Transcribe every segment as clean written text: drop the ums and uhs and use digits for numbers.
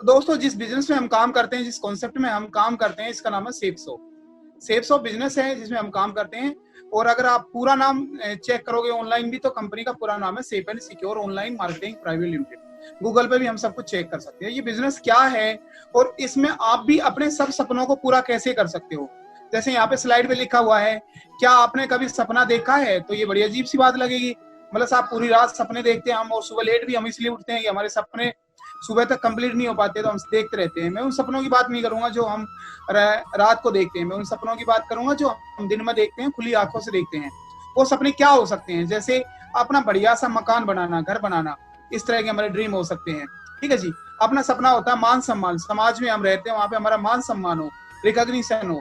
दोस्तों जिस बिजनेस में हम काम करते हैं, जिस कॉन्सेप्ट में हम काम करते हैं, इसका नाम है सेप्सो बिजनेस है जिसमें हम काम करते हैं। और अगर आप पूरा नाम चेक करोगे ऑनलाइन भी, तो कंपनी का पूरा नाम है safe and secure online marketing private limited. Google पे भी हम सब कुछ चेक कर सकते हैं। ये बिजनेस क्या है और इसमें आप भी अपने सब सपनों को पूरा कैसे कर सकते हो। जैसे यहाँ पे स्लाइड पे लिखा हुआ है, क्या आपने कभी सपना देखा है? तो ये बड़ी अजीब सी बात लगेगी। मतलब आप पूरी रात सपने देखते हैं हम, और सुबह लेट भी हम इसलिए उठते हैं कि हमारे सपने सुबह तक कंप्लीट नहीं हो पाते, तो हम देखते रहते हैं। मैं उन सपनों की बात नहीं करूंगा जो हम रात को देखते हैं, मैं उन सपनों की बात करूंगा जो हम दिन में देखते हैं, खुली आंखों से देखते हैं। वो सपने क्या हो सकते हैं? जैसे अपना बढ़िया सा मकान बनाना, घर बनाना, इस तरह के हमारे ड्रीम हो सकते हैं। ठीक है जी। अपना सपना होता है मान सम्मान, समाज में हम रहते हैं वहां पे हमारा मान सम्मान हो, रिकॉग्निशन हो।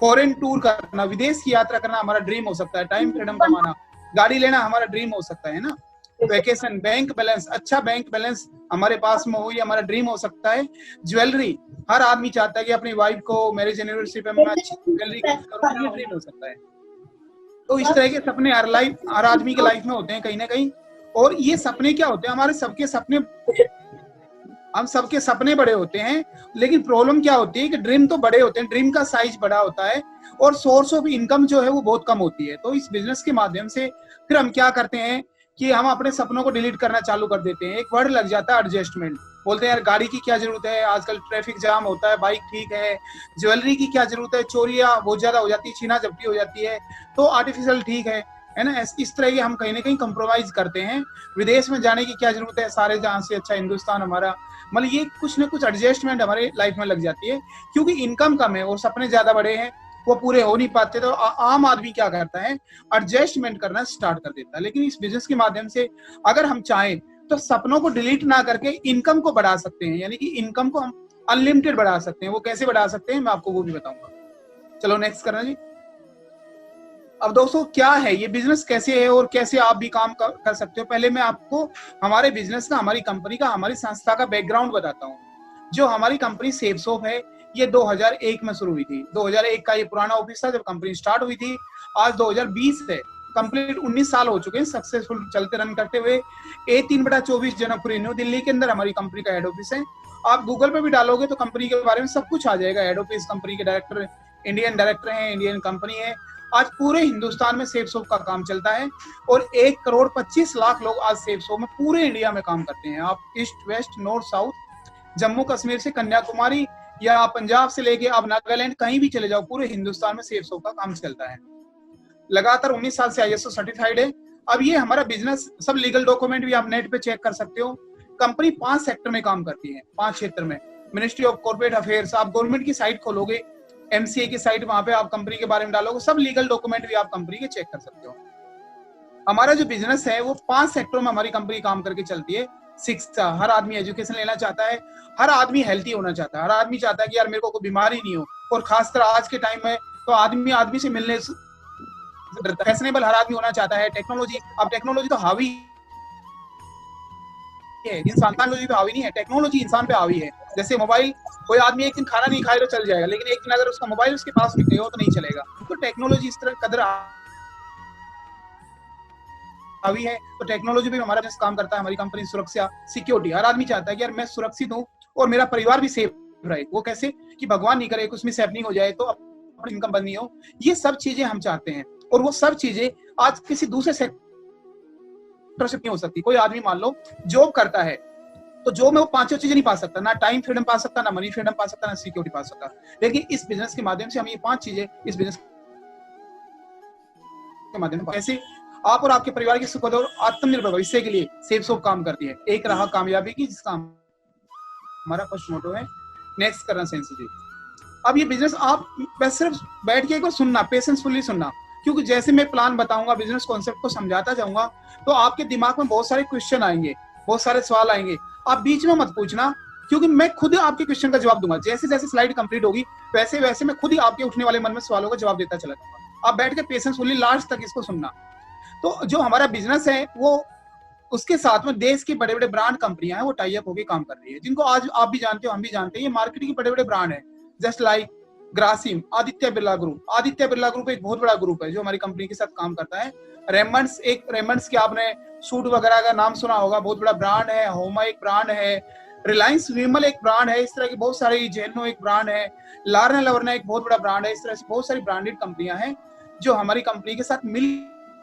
फॉरेन टूर करना, विदेश की यात्रा करना हमारा ड्रीम हो सकता है। टाइम फ्रीडम कमाना, गाड़ी लेना हमारा ड्रीम हो सकता है ना। वेकेशन, बैंक बैलेंस, अच्छा बैंक बैलेंस हमारे पास में हो, ये हमारा ड्रीम हो सकता है। ज्वेलरी, हर आदमी चाहता है कि अपनी वाइफ को मैरिज एनिवर्सरी पे मैं अच्छी ज्वेलरी गिफ्ट करूं, ये ड्रीम हो सकता है। तो इस तरह के सपने हर आदमी के लाइफ में होते हैं कहीं ना कहीं। और ये सपने क्या होते हैं? हमारे सबके सपने, हम सबके सपने बड़े होते हैं, लेकिन प्रॉब्लम क्या होती है कि ड्रीम तो बड़े होते हैं, ड्रीम का साइज बड़ा होता है और सोर्स ऑफ इनकम जो है वो बहुत कम होती है। तो इस बिजनेस के माध्यम से फिर हम क्या करते हैं कि हम अपने सपनों को डिलीट करना चालू कर देते हैं। एक वर्ड लग जाता है एडजस्टमेंट। बोलते हैं यार गाड़ी की क्या जरूरत है, आजकल ट्रैफिक जाम होता है, बाइक ठीक है। ज्वेलरी की क्या जरूरत है, चोरियां बहुत ज्यादा हो जाती है, छीना झपटी हो जाती है, तो आर्टिफिशियल ठीक है ना। इस तरह के हम कहीं ना कहीं कंप्रोमाइज करते हैं। विदेश में जाने की क्या जरूरत है, सारे जहां से अच्छा हिंदुस्तान हमारा। मतलब ये कुछ ना कुछ एडजस्टमेंट हमारे लाइफ में लग जाती है, क्योंकि इनकम कम है और सपने ज्यादा बड़े हैं, वो पूरे हो नहीं पाते। तो आम आदमी क्या करता है, एडजस्टमेंट करना स्टार्ट कर देता है। लेकिन इस बिजनेस के माध्यम से अगर हम चाहें तो सपनों को डिलीट ना करके इनकम को बढ़ा सकते हैं, यानी कि इनकम को हम अनलिमिटेड बढ़ा सकते हैं। वो कैसे बढ़ा सकते हैं मैं आपको वो भी बताऊंगा। चलो नेक्स्ट करना जी। अब दोस्तों क्या है ये बिजनेस, कैसे है और कैसे आप भी काम कर सकते हो। पहले मैं आपको हमारे बिजनेस का, हमारी कंपनी का, हमारी संस्था का बैकग्राउंड बताता हूँ। जो हमारी कंपनी सेफसॉप है, ये 2001 में शुरू हुई थी। 2001 का ये पुराना ऑफिस था जब कंपनी स्टार्ट हुई थी। आज 2020 है, कंप्लीट 19 साल हो चुके हैं सक्सेसफुल चलते रन करते हुए। A3/24 जनकपुरी न्यू दिल्ली के अंदर हमारी कंपनी का हेड ऑफिस है। आप गूगल पे भी डालोगे तो कंपनी के बारे में सब कुछ आ जाएगा। हेड ऑफिस, कंपनी के डायरेक्टर इंडियन डायरेक्टर हैं, इंडियन कंपनी है। आज पूरे हिंदुस्तान में सेफसॉप का काम चलता है और 1,25,00,000 लोग आज सेफसॉप में पूरे इंडिया में काम करते हैं। आप east west north south, Jammu Kashmir से कन्याकुमारी या पंजाब से लेके आप नागालैंड कहीं भी चले जाओ, पूरे हिंदुस्तान में सेफसॉप का काम चलता है। लगातार 19 साल से ISO सर्टिफाइड है। अब ये हमारा बिजनेस, सब लीगल डॉक्यूमेंट भी आप नेट पे चेक कर सकते हो। कंपनी 5 सेक्टर में काम करती है, 5 क्षेत्र में। मिनिस्ट्री ऑफ कॉर्पोरेट अफेयर्स, आप गवर्नमेंट की साइट खोलोगे, MCA की साइट, वहां पे आप कंपनी के बारे में डालोगे, सब लीगल डॉक्यूमेंट भी आप कंपनी के चेक कर सकते हो। हमारा जो बिजनेस है वो 5 सेक्टरों में हमारी कंपनी काम करके चलती है। शिक्षा, हर आदमी एजुकेशन लेना चाहता है, हर आदमी हेल्थी होना चाहता है, हर आदमी चाहता है कि यार मेरे को कोई बीमारी नहीं हो। और खासकर आज के टाइम में तो आदमी आदमी से मिलने फैशनेबल हर आदमी होना चाहता है। टेक्नोलॉजी, अब टेक्नोलॉजी तो हावी है, इंसान टेक्नोलॉजी पे हावी नहीं है, टेक्नोलॉजी इंसान पे हावी है। जैसे मोबाइल, कोई आदमी एक दिन खाना नहीं खाए तो चल जाएगा, लेकिन एक दिन अगर उसका मोबाइल उसके पास नहीं हो तो नहीं चलेगा। तो टेक्नोलॉजी इस तरह कदर हावी है। तो टेक्नोलॉजी पे हमारा जैसे काम करता है हमारी कंपनी। सुरक्षा, सिक्योरिटी, हर आदमी चाहता है कि यार मैं सुरक्षित हूँ और मेरा परिवार भी सेफ रहे। वो कैसे कि भगवान नहीं करे कुछ मिस हैपनिंग हो जाए तो अपनी इनकम बंद नहीं हो। ये सब चीजें हम चाहते हैं और वो सब चीजें आज किसी दूसरे सेक्टर से नहीं हो सकती। कोई आदमी मान लो जॉब करता है, तो जॉब में वो 5 चीजें नहीं पा सकता, ना टाइम फ्रीडम पा सकता, ना मनी फ्रीडम पा सकता, ना सिक्योरिटी पा सकता। लेकिन इस बिजनेस के माध्यम से हम ये 5 चीजें इस बिजनेस के माध्यम से, कैसे आप और आपके परिवार की सुख और आत्मनिर्भर भविष्य के लिए सेफसॉप काम करती है। एक राह कामयाबी की, जिसका हमारा फर्स्ट मोटो है नेक्स्ट करना सेंसिटिव। अब ये बिजनेस आप बस सिर्फ बैठ के एक बार सुनना, पेशेंसफुली सुनना, क्योंकि जैसे मैं प्लान बताऊंगा, बिजनेस कॉन्सेप्ट को समझाता जाऊंगा, तो आपके दिमाग में बहुत सारे क्वेश्चन आएंगे, बहुत सारे सवाल आएंगे। आप बीच में मत पूछना, क्योंकि मैं खुद आपके क्वेश्चन का जवाब दूंगा। जैसे जैसे स्लाइड कंप्लीट होगी वैसे वैसे मैं खुद ही आपके उठने वाले मन में सवालों का जवाब देता चला जाऊंगा। आप बैठ के पेशेंसफुली लास्ट तक इसको सुनना। तो जो हमारा बिजनेस है वो, उसके साथ में देश की बड़े बड़े ब्रांड कंपनियां हैं, वो टाई अप होकर काम कर रही है, जिनको आज आप भी जानते हो, हम भी जानते हैं। ये मार्केट के बड़े बड़े ब्रांड है, just like Grasim, Aditya Birla group. Aditya Birla group एक बहुत बड़ा ग्रुप है जो हमारी कंपनी के साथ काम करता है। रेमंड्स के आपने सूट वगैरह का नाम सुना होगा, बहुत बड़ा ब्रांड है। होमा एक ब्रांड है, रिलायंस विमल एक ब्रांड है, इस तरह की बहुत सारी, जेनो एक ब्रांड है, लारना लवर्ना एक बहुत बड़ा ब्रांड है। इस तरह से बहुत सारी ब्रांडेड कंपनियां हैं जो हमारी कंपनी के साथ मिल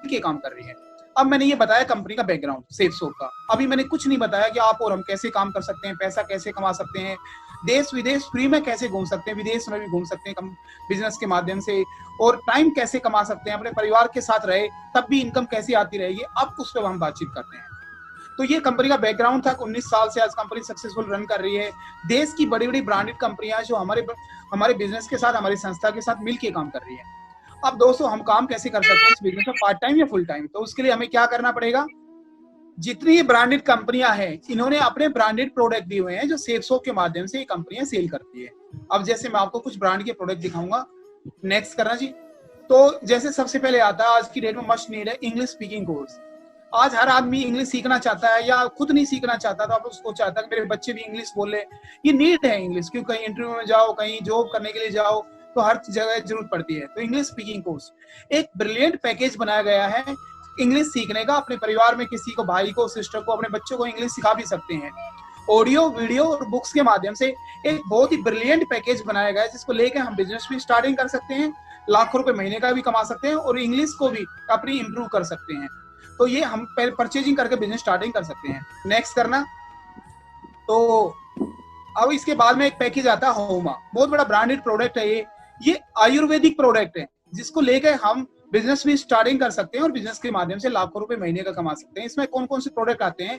के काम कर रही है। अब मैंने ये बताया कंपनी का बैकग्राउंड सेफसोप का, अभी मैंने कुछ नहीं बताया कि आप और हम कैसे काम कर सकते हैं, पैसा कैसे कमा सकते हैं, देश विदेश फ्री में कैसे घूम सकते हैं, विदेश में भी घूम सकते हैं बिजनेस के माध्यम से, और टाइम कैसे कमा सकते हैं, अपने परिवार के साथ रहे तब भी इनकम कैसे आती रहेगी, अब उस पर हम बातचीत करते हैं। तो ये कंपनी का बैकग्राउंड था। 19 साल से आज कंपनी सक्सेसफुल रन कर रही है। देश की बड़ी बड़ी ब्रांडेड कंपनियां जो हमारे बिजनेस के साथ, हमारी संस्था के साथ मिलकर काम कर रही है। अब दोस्तों हम काम कैसे कर सकते हैं इस बिजनेस में, पार्ट टाइम या फुल टाइम? तो उसके लिए हमें क्या करना पड़ेगा, जितनी ब्रांडेड कंपनियां हैं इन्होंने अपने ब्रांडेड प्रोडक्ट दिए हुए हैं जो सेफसोप के माध्यम से ये कंपनियां सेल करती है। अब जैसे मैं आपको कुछ ब्रांड के प्रोडक्ट दिखाऊंगा, नेक्स्ट करना जी। तो जैसे सबसे पहले आता है आज की डेट में मस्ट नीड है इंग्लिश स्पीकिंग कोर्स। आज हर आदमी इंग्लिश सीखना चाहता है, या खुद नहीं सीखना चाहता तो आप उसको चाहता है कि मेरे बच्चे भी इंग्लिश बोले। ये नीड है इंग्लिश, क्योंकि कहीं इंटरव्यू में जाओ, कहीं जॉब करने के लिए जाओ तो हर जगह जरूरत पड़ती है। तो इंग्लिश स्पीकिंग कोर्स एक ब्रिलियंट पैकेज बनाया गया है इंग्लिश सीखने का। अपने परिवार में किसी को, भाई को, सिस्टर को, अपने बच्चों को इंग्लिश सिखा भी सकते हैं। ऑडियो, वीडियो और बुक्स के माध्यम से एक बहुत ही ब्रिलियंट पैकेज बनाया गया है जिसको लेकर हम बिजनेस भी स्टार्टिंग कर सकते हैं, लाखों रुपए महीने का भी कमा सकते हैं और इंग्लिश को भी अपनी इंप्रूव कर सकते हैं। तो ये हम परचेजिंग करके बिजनेस स्टार्टिंग कर सकते हैं। नेक्स्ट करना। तो अब इसके बाद में एक पैकेज आता है होमा, बहुत बड़ा ब्रांडेड प्रोडक्ट है ये आयुर्वेदिक प्रोडक्ट है जिसको लेकर हम बिजनेस भी स्टार्टिंग कर सकते हैं और बिजनेस के माध्यम से लाखों रुपए महीने का कमा सकते हैं। इसमें कौन कौन से प्रोडक्ट आते हैं,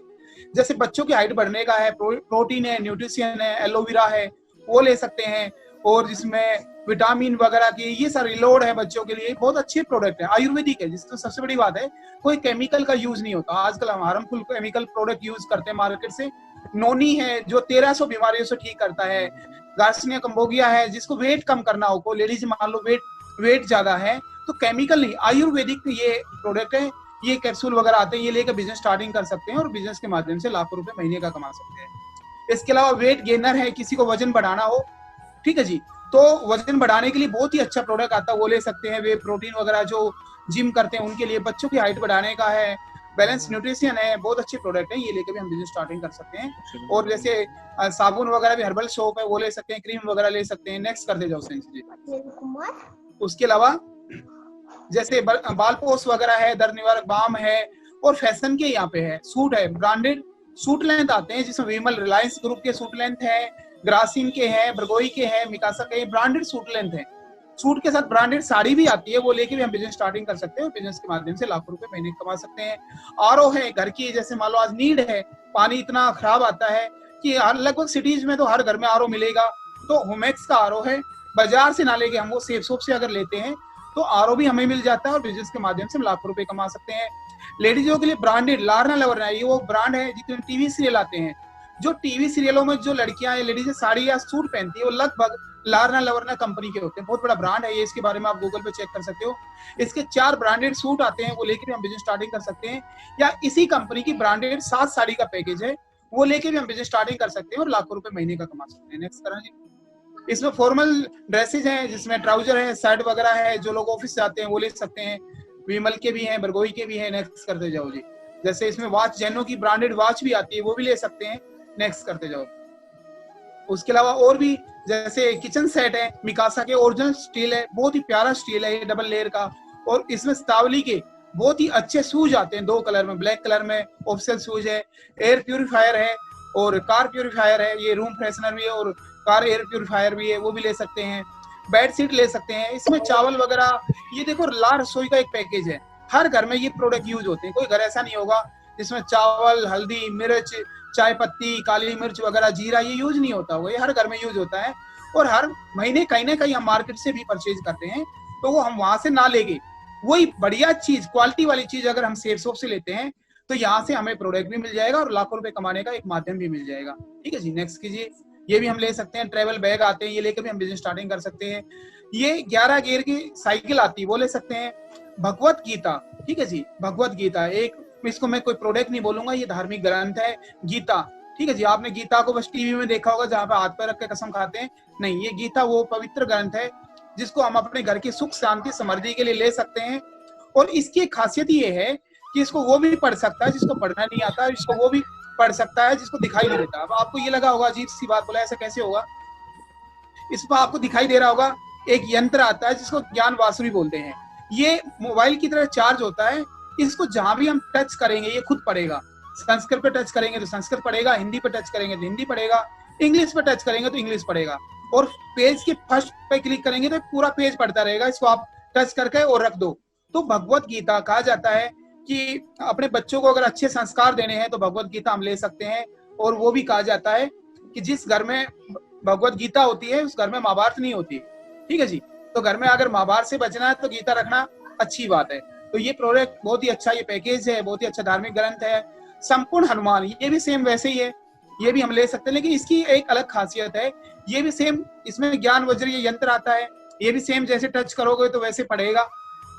जैसे बच्चों की हाइट बढ़ने का है, प्रोटीन है, न्यूट्रिशन है, एलोवेरा है, वो ले सकते हैं, और जिसमें विटामिन वगैरह की ये सारी लोड है बच्चों के लिए, बहुत अच्छे प्रोडक्ट है, आयुर्वेदिक है। जिसमें सबसे बड़ी बात है कोई केमिकल का यूज नहीं होता। आजकल हम हार्मफुल केमिकल प्रोडक्ट यूज करते हैं मार्केट से। नोनी है जो 1300 बीमारियों से ठीक करता है। गार्सिनिया कंबोगिया है जिसको वेट कम करना हो, कोई लेडीज मान लो वेट ज्यादा है, तो केमिकल नहीं, आयुर्वेदिक ये प्रोडक्ट है। ये कैप्सूल वगैरह आते हैं, ये लेकर बिजनेस स्टार्टिंग कर सकते हैं और बिजनेस के माध्यम से लाखों रुपए महीने का कमा सकते हैं। इसके अलावा वेट गेनर है, किसी को वजन बढ़ाना हो, ठीक है जी, तो वजन बढ़ाने के लिए बहुत ही अच्छा प्रोडक्ट आता है, वो ले सकते हैं। वे प्रोटीन वगैरह जो जिम करते हैं उनके लिए, बच्चों की हाइट बढ़ाने का है, बैलेंस न्यूट्रिशन है, बहुत अच्छे प्रोडक्ट है, ये लेकर भी हम बिजनेस स्टार्टिंग कर सकते हैं। और जैसे साबुन वगैरह भी, हर्बल सोप है, वो ले सकते हैं, क्रीम वगैरह ले सकते हैं। नेक्स्ट करते जाओ जी। उसके अलावा जैसे बाल पोस वगैरह है, दर्द निवारक बाम है, और फैशन के यहाँ पे है, सूट है, ब्रांडेड सूट लेंथ आते हैं जिसमें विमल, रिलायंस ग्रुप के सूट लेंथ है, ग्रासिम के हैं, बरगोई के हैं, मिकासा के, ब्रांडेड सूट लेंथ है। सूट के साथ ब्रांडेड साड़ी भी आती है, वो लेके भी हम बिजनेस स्टार्टिंग कर सकते हैं और बिजनेस के माध्यम से लाखों रुपए महीने कमा सकते हैं। आरओ है घर की, जैसे मान लो आज नीड है, पानी इतना खराब आता है कि लगभग सिटीज में तो हर घर में आरओ मिलेगा, तो होमेक्स का आरओ है, बाजार से ना लेके हम वो सेफसोप से अगर लेते हैं तो आरओ भी हमें मिल जाता है और बिजनेस के माध्यम से हम लाखों रुपए कमा सकते हैं। लेडीजों के लिए ब्रांडेड लारना लवरना, ये वो ब्रांड है जितने टीवी सीरियल आते हैं, जो टीवी सीरियलों में जो लड़कियां या लेडीज साड़ी या सूट पहनती है वो लगभग लारना लवरना कंपनी के होते हैं। बहुत बड़ा ब्रांड है ये, इसके बारे में आप गूगल पे चेक कर सकते हो। इसके 4 ब्रांडेड सूट आते हैं, वो लेकर हम बिजनेस स्टार्टिंग कर सकते हैं। या इसी कंपनी की ब्रांडेड 7 साड़ी का पैकेज है, वो लेके भी हम बिजनेस स्टार्टिंग कर सकते हैं और लाखों रुपए महीने का कमा सकते हैं। नेक्स्ट करें जी। इसमें फॉर्मल ड्रेसेज हैं जिसमें ट्राउजर है, शर्ट वगैरह है, जो लोग ऑफिस जाते हैं वो ले सकते हैं। विमल के भी हैं, बरगोई के भी हैं। नेक्स्ट करते जाओ जी। जैसे इसमें वॉच, जेनो की ब्रांडेड वॉच भी आती है, वो भी ले सकते हैं। नेक्स्ट करते जाओ। उसके अलावा और भी जैसे किचन सेट है, मिकासा के ओरिजिनल स्टील है, बहुत ही प्यारा स्टील है ये, डबल लेयर का। और इसमें स्टावली के बहुत ही अच्छे शूज आते हैं, 2 कलर में, ब्लैक कलर में ऑफिशियल शूज है। एयर प्यूरिफायर है और कार प्यूरिफायर है, ये रूम फ्रेशनर भी है और कार एयर प्यूरिफायर भी है, वो भी ले सकते हैं। बेड शीट ले सकते हैं। इसमें चावल वगैरह, ये देखो ला रसोई का एक पैकेज है, हर घर में ये प्रोडक्ट यूज होते हैं। कोई घर ऐसा नहीं होगा जिसमें चावल, हल्दी, मिर्च, चाय पत्ती, काली मिर्च वगैरह, जीरा, ये यूज नहीं होता होगा, ये हर घर में यूज होता है। और हर महीने कहीं ना कहीं हम मार्केट से भी परचेज करते हैं, तो वो हम वहां से ना लेके वही बढ़िया चीज, क्वालिटी वाली चीज अगर हम सेफसोप से लेते हैं तो यहाँ से हमें प्रोडक्ट भी मिल जाएगा और लाखों रुपए कमाने का एक माध्यम भी मिल जाएगा। ठीक है जी। नेक्स्ट कीजिए। ये भी हम ले सकते हैं। ट्रेवल बैग आते हैं, ये लेकर भी हम बिजनेस स्टार्टिंग कर सकते हैं। ये 11 गियर की साइकिल आती है, वो ले सकते हैं। भगवत गीता, ठीक है जी, भगवत गीता एक, इसको मैं कोई प्रोडक्ट नहीं बोलूंगा, ये धार्मिक ग्रंथ है गीता, ठीक है जी। आपने गीता को बस टीवी में देखा होगा जहाँ पे हाथ पे रख के कसम खाते हैं, नहीं, ये गीता वो पवित्र ग्रंथ है जिसको हम अपने घर की सुख शांति समृद्धि के लिए ले सकते हैं। और इसकी खासियत ये है कि इसको वो भी पढ़ सकता है जिसको पढ़ना नहीं आता, इसको वो भी पढ़ सकता है जिसको दिखाई नहीं देता। अब आपको ये लगा होगा अजीब सी बात, बोला ऐसा कैसे होगा, इसमें आपको दिखाई दे रहा होगा एक यंत्र आता है जिसको ज्ञान वासुरी बोलते हैं। ये मोबाइल की तरह चार्ज होता है, इसको जहां भी हम टच करेंगे ये खुद पढ़ेगा। संस्कृत पे टच करेंगे तो संस्कृत पढ़ेगा, हिंदी पे टच करेंगे तो हिंदी पढ़ेगा, इंग्लिश पे टच करेंगे तो इंग्लिश पढ़ेगा, और पेज के फर्स्ट पे क्लिक करेंगे तो पूरा पेज पढ़ता रहेगा। इसको आप टच करके और रख दो। तो भगवत गीता कहा जाता है कि अपने बच्चों को अगर अच्छे संस्कार देने हैं तो भगवत गीता हम ले सकते हैं। और वो भी कहा जाता है कि जिस घर में भगवत गीता होती है उस घर में महाभारत नहीं होती। ठीक है जी, तो घर में अगर महाभारत से बचना है तो गीता रखना अच्छी बात है। तो ये प्रोडक्ट बहुत ही अच्छा, ये पैकेज है, बहुत ही अच्छा धार्मिक ग्रंथ है। संपूर्ण हनुमान, ये भी सेम वैसे ही है, ये भी हम ले सकते हैं, लेकिन इसकी एक अलग खासियत है। ये भी सेम, इसमें ज्ञान वज्र ये यंत्र आता है, ये भी सेम जैसे टच करोगे तो वैसे पढ़ेगा।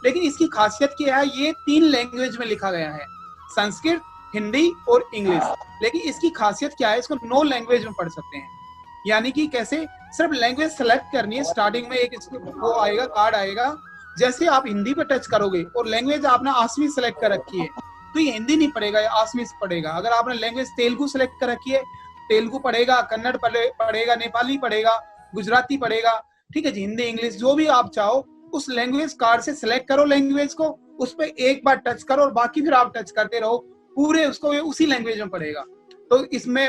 लेकिन इसकी खासियत क्या है, ये 3 लैंग्वेज में लिखा गया है, संस्कृत, हिंदी और इंग्लिश। लेकिन इसकी खासियत क्या है, इसको 9 लैंग्वेज में पढ़ सकते हैं। यानी कि कैसे, सिर्फ लैंग्वेज सेलेक्ट करनी है। स्टार्टिंग में एक वो आएगा, कार्ड आएगा, जैसे आप हिंदी पे टच करोगे और लैंग्वेज आपने आसमी सेलेक्ट कर रखी है तो ये हिंदी नहीं पढ़ेगा, ये आसमी पढ़ेगा। अगर आपने लैंग्वेज तेलुगु सेलेक्ट कर रखी है, तेलुगु पढ़ेगा, कन्नड़ पढ़ेगा, नेपाली पढ़ेगा, गुजराती पढ़ेगा। ठीक है जी, हिंदी, इंग्लिश, जो भी आप चाहो उस लैंग्वेज कार्ड से सिलेक्ट करो लैंग्वेज को, उस पर एक बार टच करो और बाकी फिर आप टच करते रहो, पूरे उसको उसी लैंग्वेज में पढ़ेगा। तो इसमें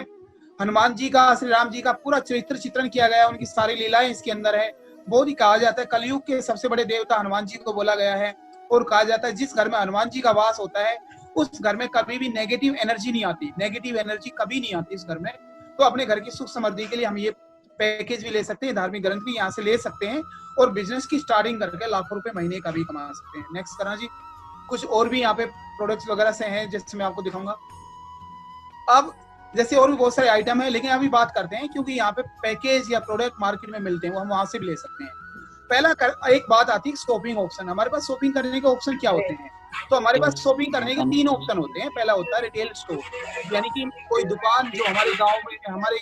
हनुमान जी का, श्री राम जी का पूरा चरित्र चित्रण किया गया है, उनकी सारी लीलाएं इसके अंदर है। बहुत ही कहा जाता है कलयुग के सबसे बड़े देवता हनुमान जी को बोला गया है। और कहा जाता है जिस घर में हनुमान जी का वास होता है उस घर में कभी भी नेगेटिव एनर्जी नहीं आती, नेगेटिव एनर्जी कभी नहीं आती इस घर में। तो अपने घर की सुख समृद्धि के लिए हम ये पैकेज भी ले सकते हैं, धार्मिक ग्रंथ भी यहाँ से ले सकते हैं, और बिजनेस की स्टार्टिंग करके लाखों रुपए महीने का भी कमा सकते हैं। नेक्स्ट करा जी, कुछ और भी यहाँ पे प्रोडक्ट्स वगैरह से हैं जैसे मैं आपको दिखाऊंगा। अब जैसे और भी बहुत सारे आइटम है, लेकिन अभी बात करते हैं क्योंकि यहाँ पे पैकेज या प्रोडक्ट मार्केट में मिलते हैं, वो हम वहां से भी ले सकते हैं। पहला एक बात आती है शॉपिंग ऑप्शन। हमारे पास शॉपिंग करने के ऑप्शन क्या होते हैं, तो हमारे पास शॉपिंग करने के 3 ऑप्शन होते हैं। पहला होता है रिटेल स्टोर, यानी कि कोई दुकान जो हमारे गांव में, हमारे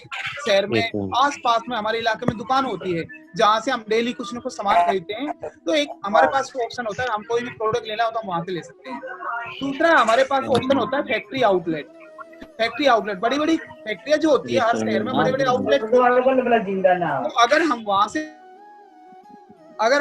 शहर में, आस पास में, हमारे इलाके में दुकान होती है जहाँ से हम डेली कुछ न कुछ सामान खरीदते हैं। तो एक हमारे पास ऑप्शन होता है, हम कोई भी प्रोडक्ट लेना होता है वहां से ले सकते हैं। दूसरा हमारे पास ऑप्शन होता है फैक्ट्री आउटलेट। फैक्ट्री आउटलेट, बड़ी बड़ी फैक्ट्रियां जो होती है हर शहर में, बड़े बड़े आउटलेट। तो अगर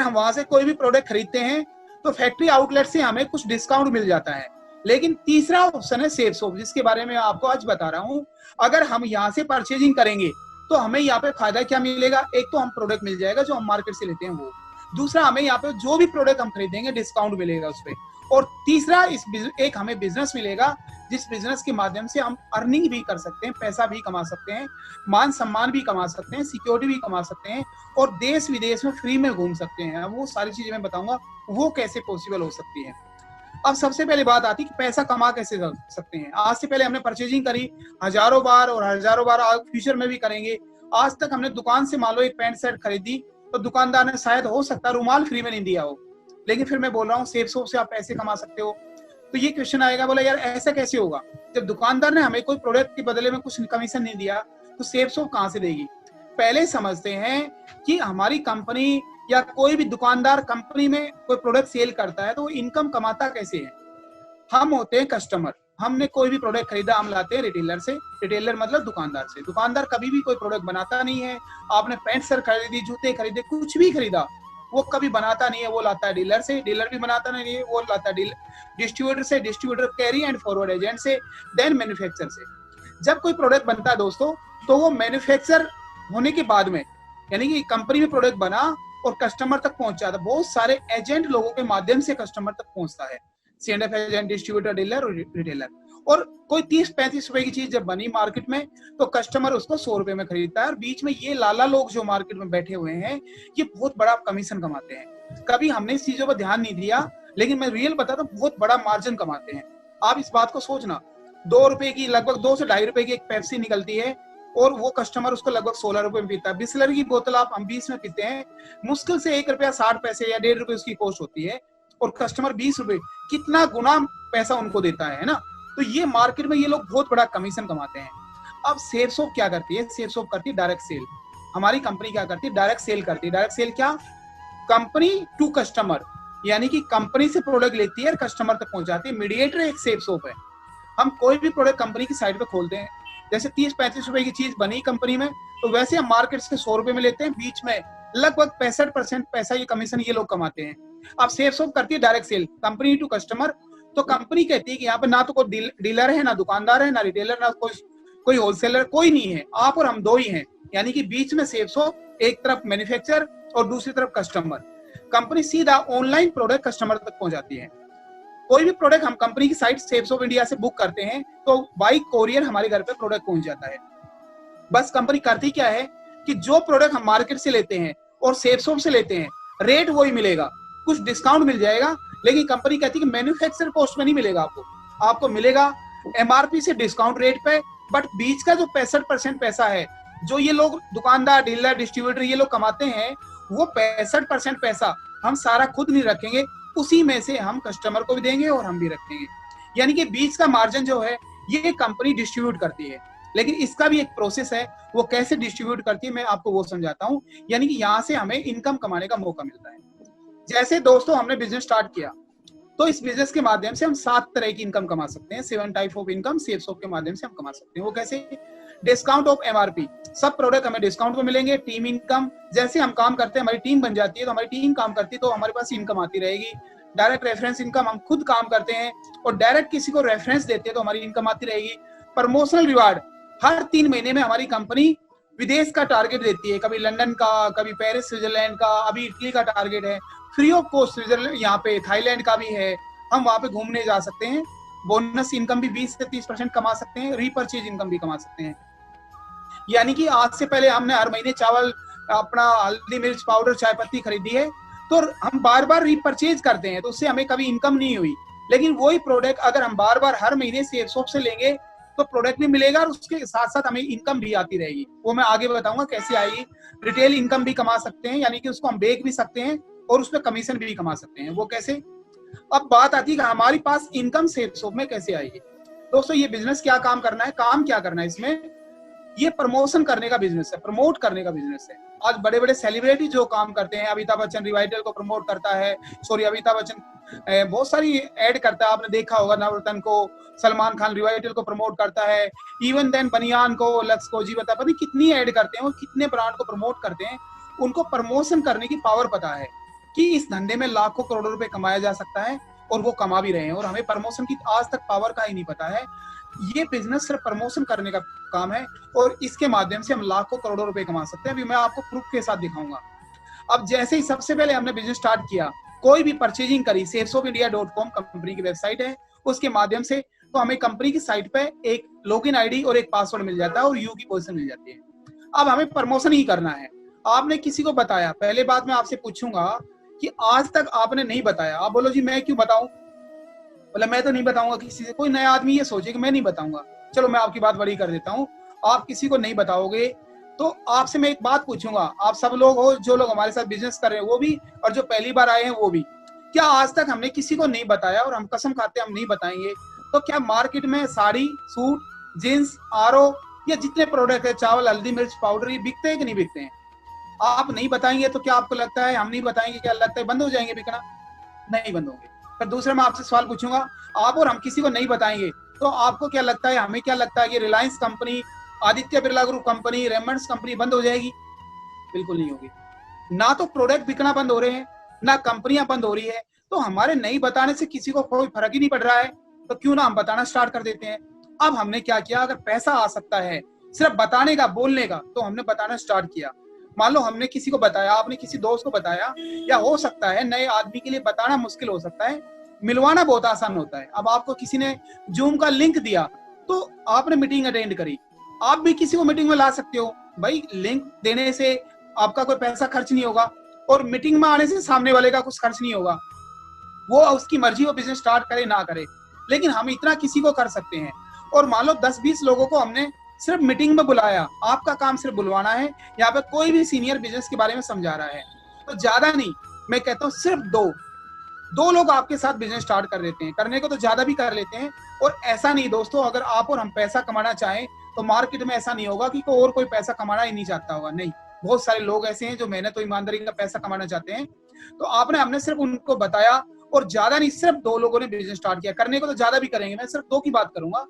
हम वहां से कोई भी प्रोडक्ट खरीदते हैं तो फैक्ट्री आउटलेट से हमें कुछ डिस्काउंट मिल जाता है। लेकिन तीसरा ऑप्शन है सेफ शॉप, जिसके बारे में आपको आज बता रहा हूँ। अगर हम यहाँ से परचेजिंग करेंगे तो हमें यहाँ पे फायदा क्या मिलेगा, एक तो हम प्रोडक्ट मिल जाएगा जो हम मार्केट से लेते हैं वो, दूसरा हमें यहाँ पे जो भी प्रोडक्ट हम खरीदेंगे डिस्काउंट मिलेगा उस पर, और तीसरा एक हमें बिजनेस मिलेगा जिस बिजनेस के माध्यम से हम अर्निंग भी कर सकते हैं, पैसा भी कमा सकते हैं, मान सम्मान भी कमा सकते हैं, सिक्योरिटी भी कमा सकते हैं, और देश विदेश में फ्री में घूम सकते हैं। वो सारी चीजें मैं बताऊंगा वो कैसे पॉसिबल हो सकती है। अब सबसे पहले बात आती है कि पैसा कमा कैसे सकते हैं। आज से पहले हमने परचेजिंग करी हजारों बार, और हजारों बार फ्यूचर में भी करेंगे। आज तक हमने दुकान से मान लो एक पैंट शर्ट खरीदी तो दुकानदार ने शायद हो सकता है रुमाल फ्री में नहीं दिया हो, लेकिन फिर मैं बोल रहा हूँ सेफ शॉप से आप पैसे कमा सकते हो। तो ये क्वेश्चन आएगा, बोला यार ऐसा कैसे होगा, जब दुकानदार ने हमें कोई प्रोडक्ट के बदले में कुछ कमीशन नहीं दिया तो सेफ शॉप कहाँ से देगी। पहले समझते हैं कि हमारी कंपनी या कोई भी दुकानदार कंपनी में कोई प्रोडक्ट सेल करता है तो वो इनकम कमाता कैसे है। हम होते हैं कस्टमर, हमने कोई भी प्रोडक्ट खरीदा हम लाते हैं रिटेलर से, रिटेलर मतलब दुकानदार से। दुकानदार कभी भी कोई प्रोडक्ट बनाता नहीं है। आपने पैंट शर्ट खरीदी, जूते खरीदे, कुछ भी खरीदा, वो कभी बनाता नहीं है, वो लाता है डीलर से, डीलर भी बनाता नहीं है, वो लाता है डिस्ट्रीब्यूटर से, distributor carry and forward agent से, देन मैन्युफैक्चर से। जब कोई प्रोडक्ट बनता है दोस्तों तो वो मैन्युफैक्चर होने के बाद में, यानी कि कंपनी में प्रोडक्ट बना और कस्टमर तक पहुंच जाता है, बहुत सारे एजेंट लोगों के माध्यम से कस्टमर तक पहुंचता है, C&F एजेंट, डिस्ट्रीब्यूटर, डीलर और रिटेलर। और कोई 30-35 रुपए की चीज जब बनी मार्केट में तो कस्टमर उसको 100 रुपए में खरीदता है। और बीच में ये लाला लोग जो मार्केट में बैठे हुए हैं ये बहुत बड़ा कमीशन कमाते हैं। कभी हमने इस चीजों पर ध्यान नहीं दिया, लेकिन मैं रियल बताता हूँ, बहुत बड़ा मार्जिन कमाते हैं। आप इस बात को सोचना, 2 रुपए की, लगभग 2 से 2.5 रुपए की एक पेप्सी निकलती है और वो कस्टमर उसको लगभग 16 रुपए में पीता है। बिस्लरी की बोतल आप हम 20 में पीते हैं, मुश्किल से 1 रुपया 60 पैसे या 1.5 रुपए उसकी कॉस्ट होती है, और कस्टमर 20 रुपए, कितना गुना पैसा उनको देता है ना। तो ये मार्केट में ये लोग बहुत बड़ा कमीशन कमाते हैं। अब सेफ शॉप क्या करती है, सेफ शॉप करती है डायरेक्ट सेल। हमारी कंपनी क्या करती है, डायरेक्ट सेल करती है। डायरेक्ट सेल क्या, कंपनी टू कस्टमर, यानी कि कंपनी से प्रोडक्ट लेती है और कस्टमर तक पहुंचाती है। मीडिएटर एक सेफ शॉप है। हम कोई भी प्रोडक्ट कंपनी की साइट पे खोलते हैं, जैसे 30-35 रुपए की चीज बनी कंपनी में, तो वैसे हम मार्केट से 100 रुपए में लेते हैं, बीच में लगभग 65% पैसा ये कमीशन ये लोग कमाते हैं। अब सेल्स करती है direct sale company to customer, तो कंपनी कहती है कि यहाँ पे ना तो कोई डीलर है, ना दुकानदार है, ना रिटेलर, ना कोई होलसेलर, कोई नहीं है, आप और हम दो ही हैं। यानी कि बीच में सेल्स एक तरफ मैन्युफैक्चर और दूसरी तरफ कस्टमर। कंपनी सीधा ऑनलाइन प्रोडक्ट कस्टमर तक पहुंचाती है। कोई भी प्रोडक्ट हम कंपनी की साइट सेल्स ऑफ इंडिया से बुक करते हैं तो बाई कोरियर हमारे घर पे प्रोडक्ट पहुंच जाता है। बस कंपनी करती क्या है कि जो प्रोडक्ट हम मार्केट से लेते हैं और सेल्स ऑफ से लेते हैं, रेट वही मिलेगा, कुछ डिस्काउंट मिल जाएगा, लेकिन कंपनी कहती है कि मैन्युफैक्चर कॉस्ट में नहीं मिलेगा, आपको मिलेगा एमआरपी से डिस्काउंट रेट पे। बट बीच का जो 65% पैसा है जो ये लोग दुकानदार, डीलर, डिस्ट्रीब्यूटर ये लोग कमाते हैं, वो 65% पैसा हम सारा खुद नहीं रखेंगे, उसी में से हम कस्टमर को भी देंगे और हम भी रखेंगे। यानी कि बीच का मार्जिन जो है ये कंपनी डिस्ट्रीब्यूट करती है, लेकिन इसका भी एक प्रोसेस है, वो कैसे डिस्ट्रीब्यूट करती है मैं आपको वो समझाता हूँ। यानी कि यहाँ से हमें इनकम कमाने का मौका मिलता है। जैसे दोस्तों हमने बिजनेस स्टार्ट किया, तो इस बिजनेस के माध्यम से हम 7 तरह की इनकम कमा सकते हैं। 7 type of income sales of के माध्यम से हम कमा सकते हैं। वो कैसे? डिस्काउंट ऑफ एमआरपी, सब प्रोडक्ट हमें डिस्काउंट में मिलेंगे। टीम इनकम, जैसे हम काम करते हैं हमारी टीम बन जाती है, तो हमारी टीम काम करती है तो हमारे पास इनकम आती रहेगी। डायरेक्ट रेफरेंस इनकम, हम खुद काम करते हैं और डायरेक्ट किसी को रेफरेंस देते हैं तो हमारी इनकम आती रहेगी। प्रमोशनल रिवार्ड, हर 3 महीने में हमारी कंपनी विदेश का टारगेट देती है, कभी लंदन का, कभी पेरिस स्विट्जरलैंड का, अभी इटली का टारगेट है। फ्री ऑफ कॉस्ट स्विट्जरलैंड, यहाँ पे थाईलैंड का भी है, हम वहां पे घूमने जा सकते हैं। बोनस इनकम भी 20 से 30% कमा सकते हैं, रीपर्चेज इनकम भी कमा सकते हैं। यानी कि आज से पहले हमने हर महीने चावल, अपना हल्दी मिर्च पाउडर, चाय पत्ती खरीदी है, तो हम बार बार रीपर्चेज करते हैं, तो उससे हमें कभी इनकम नहीं हुई। लेकिन वही प्रोडक्ट अगर हम बार बार हर महीने से शॉप से लेंगे तो प्रोडक्ट भी मिलेगा और उसके साथ साथ हमें इनकम भी आती रहेगी। वो मैं आगे बताऊंगा कैसे आएगी। रिटेल इनकम भी कमा सकते हैं, यानी कि उसको हम बेच भी सकते हैं और उसमें कमीशन भी कमा सकते हैं। वो कैसे? अब बात आती है कि हमारी पास इनकम सेल्स में कैसे आएगी। दोस्तों ये बिजनेस क्या काम करना है, काम क्या करना है इसमें, ये प्रमोशन करने का बिजनेस है, प्रमोट करने का बिजनेस है। आज बड़े बड़े सेलिब्रिटी जो काम करते हैं, अमिताभ बच्चन रिवाइटल को प्रमोट करता है, अमिताभ बच्चन बहुत सारी ऐड करता है, आपने देखा होगा, नवरत्न को, सलमान खान रिवाइटल को प्रमोट करता है, इवन देन बनियान को, लक्स को, जीवता, पता नहीं कितनी ऐड करते हैं और कितने ब्रांड को प्रमोट करते हैं। उनको प्रमोशन करने की पावर पता है कि इस धंधे में लाखों करोड़ों रुपए कमाया जा सकता है और वो कमा भी रहे हैं, और हमें प्रमोशन की आज तक पावर का ही नहीं पता है। ये बिजनेस सिर्फ प्रमोशन करने का काम है और इसके माध्यम से हम लाखों करोड़ों रुपए कमा सकते हैं। अभी मैं आपको प्रूफ के साथ दिखाऊंगा। अब जैसे ही सबसे पहले हमने बिजनेस स्टार्ट किया, कोई भी परचेजिंग करी, salesofIndia.com कंपनी की वेबसाइट है, उसके माध्यम से, तो हमें कंपनी की साइट पे एक लॉगिन आईडी और एक पासवर्ड मिल जाता है और यू की पोजीशन मिल जाती है। अब हमें प्रमोशन ही करना है। आपने किसी को बताया, पहले बात मैं आपसे पूछूंगा कि आज तक आपने नहीं बताया, आप बोलो जी मैं क्यों बताऊं, मतलब मैं तो नहीं बताऊंगा किसी से। कोई नया आदमी ये सोचे कि मैं नहीं बताऊंगा, चलो मैं आपकी बात बड़ी कर देता हूँ, आप किसी को नहीं बताओगे। तो आपसे मैं एक बात पूछूंगा, आप सब लोग हो, जो लोग हमारे साथ बिजनेस कर रहे हैं वो भी, और जो पहली बार आए हैं वो भी, क्या आज तक हमने किसी को नहीं बताया और हम कसम खाते हम नहीं बताएंगे? तो क्या मार्केट में साड़ी, सूट, जींस, आरओ या जितने प्रोडक्ट है, चावल, हल्दी मिर्च पाउडर, ये बिकते हैं कि नहीं बिकते हैं? आप नहीं बताएंगे तो क्या आपको लगता है हम नहीं बताएंगे, क्या लगता है बंद हो जाएंगे बिकना? नहीं बंद होंगे। फिर दूसरा मैं आपसे सवाल पूछूंगा, आप और हम किसी को नहीं बताएंगे तो आपको क्या लगता है, हमें क्या लगता है कि Reliance company, Aditya Birla group company, Raymond's company बंद हो जाएगी? बिल्कुल नहीं होगी। ना तो प्रोडक्ट बिकना बंद हो रहे हैं, ना कंपनियां बंद हो रही है। तो हमारे नहीं बताने से किसी को कोई फर्क ही नहीं पड़ रहा है, तो क्यों ना हम बताना स्टार्ट कर देते हैं। अब हमने क्या किया, अगर पैसा आ सकता है सिर्फ बताने का, बोलने का, तो हमने बताना स्टार्ट किया। मान लो हमने किसी को बताया, आपने किसी दोस्त को बताया, या हो सकता है नए आदमी के लिए बताना मुश्किल हो सकता है, मिलवाना बहुत आसान होता है। अब आपको किसी ने जूम का लिंक दिया तो आपने मीटिंग अटेंड करी, आप भी किसी को मीटिंग में ला सकते हो भाई। लिंक देने से आपका कोई पैसा खर्च नहीं होगा और मीटिंग में आने से सामने वाले का कुछ खर्च नहीं होगा, वो उसकी मर्जी, वो बिजनेस स्टार्ट करे ना करे, लेकिन हम इतना किसी को कर सकते हैं। और मान लो 10-20 लोगों को हमने सिर्फ मीटिंग में बुलाया, आपका काम सिर्फ बुलवाना है। यहाँ पे कोई भी सीनियर बिजनेस के बारे में समझा रहा है तो ज्यादा नहीं, मैं कहता हूँ सिर्फ दो लोग आपके साथ बिजनेस स्टार्ट कर लेते हैं, करने को तो ज्यादा भी कर लेते हैं। और ऐसा नहीं दोस्तों, अगर आप और हम पैसा कमाना चाहें तो मार्केट में ऐसा नहीं होगा कि कोई पैसा कमाना ही नहीं चाहता होगा, नहीं, बहुत सारे लोग ऐसे हैं जो मेहनत और ईमानदारी का पैसा कमाना चाहते हैं। तो हमने सिर्फ उनको बताया और ज्यादा नहीं, सिर्फ 2 लोगों ने बिजनेस स्टार्ट किया। करने को तो ज्यादा भी करेंगे, मैं सिर्फ 2 की बात करूंगा,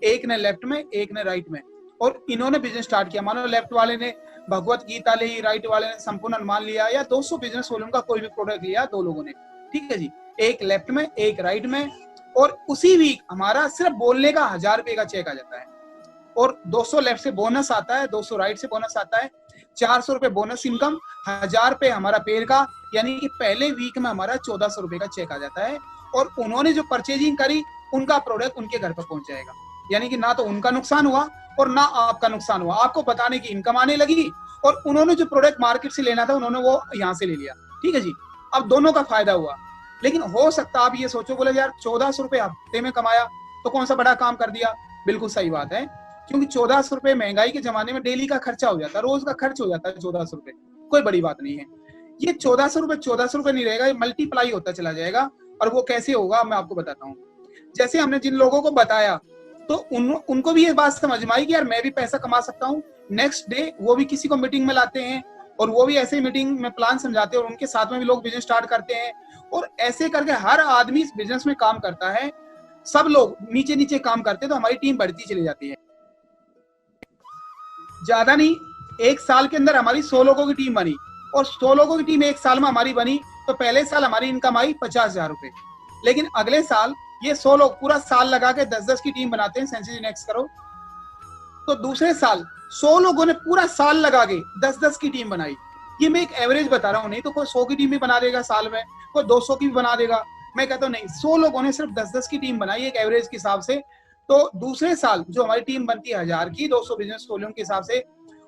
एक ने लेफ्ट में, एक ने राइट में। और इन्होंने बिजनेस स्टार्ट किया। मानो लेफ्ट वाले ने भगवत गीता ली, राइट वाले ने संपूर्ण अनुमान लिया, या 200 बिजनेस वॉल्यूम का कोई भी प्रोडक्ट लिया दो लोगों ने, ठीक है जी, एक लेफ्ट में एक राइट में, और उसी वीक हमारा सिर्फ बोलने का 1000 रुपए का चेक आ जाता है, और 200 लेफ्ट से बोनस आता है, 200 राइट से बोनस आता है, 400 रुपए बोनस इनकम, 1000 रुपए हमारा पेड़ का, यानी कि पहले वीक में हमारा 1400 रुपए का चेक आ जाता है। और उन्होंने जो परचेजिंग करी उनका प्रोडक्ट उनके घर पर पहुंच जाएगा, यानी कि ना तो उनका नुकसान हुआ और ना आपका नुकसान हुआ। आपको बताने की इनकम आने लगी, और उन्होंने जो प्रोडक्ट मार्केट से लेना था उन्होंने वो यहाँ से ले लिया, ठीक है जी। अब दोनों का फायदा हुआ। लेकिन हो सकता आप ये सोचो, बोले यार 1400 रुपए हफ्ते में कमाया तो कौन सा बड़ा काम कर दिया। बिल्कुल सही बात है, क्योंकि 1400 रुपए महंगाई के जमाने में डेली का खर्चा हो जाता है, रोज का खर्च हो जाता है 1400 रुपए, कोई बड़ी बात नहीं है। ये 1400 रुपए नहीं रहेगा, ये मल्टीप्लाई होता चला जाएगा। और वो कैसे होगा मैं आपको बताता हूँ। जैसे हमने जिन लोगों को बताया तो उनको भी ये बात समझ में आई कि यार मैं भी पैसा कमा सकता हूँ। नेक्स्ट डे वो भी किसी को मीटिंग में लाते हैं, और वो भी ऐसे ही मीटिंग में प्लान समझाते हैं, और उनके साथ में भी लोग बिजनेस स्टार्ट करते हैं। और ऐसे करके हर आदमी इस बिजनेस में काम करता है, सब लोग नीचे नीचे काम करते हैं, तो हमारी टीम बढ़ती चली जाती है। ज्यादा नहीं, एक साल के अंदर हमारी 100 लोगों की टीम बनी, और 100 लोगों की टीम एक साल में हमारी बनी, तो पहले साल हमारी इनकम आई 50,000 रुपए। लेकिन अगले साल ये 100 लोग पूरा साल लगा के 10-10 की टीम बनाते हैं, सेंसिस नेक्स्ट करो, तो दूसरे साल 100 लोगों ने पूरा साल लगा के 10-10 की टीम बनाई। ये मैं एक एवरेज बता रहा हूँ, नहीं तो कोई 100 की टीम भी बना देगा साल में, कोई 200 की भी बना देगा। मैं कहता हूँ नहीं, 100 लोगों ने सिर्फ 10-10 की टीम बनाई एक एवरेज के हिसाब से। तो दूसरे साल जो हमारी टीम बनती है 1000 की, 200 बिजनेस वॉल्यूम के हिसाब से,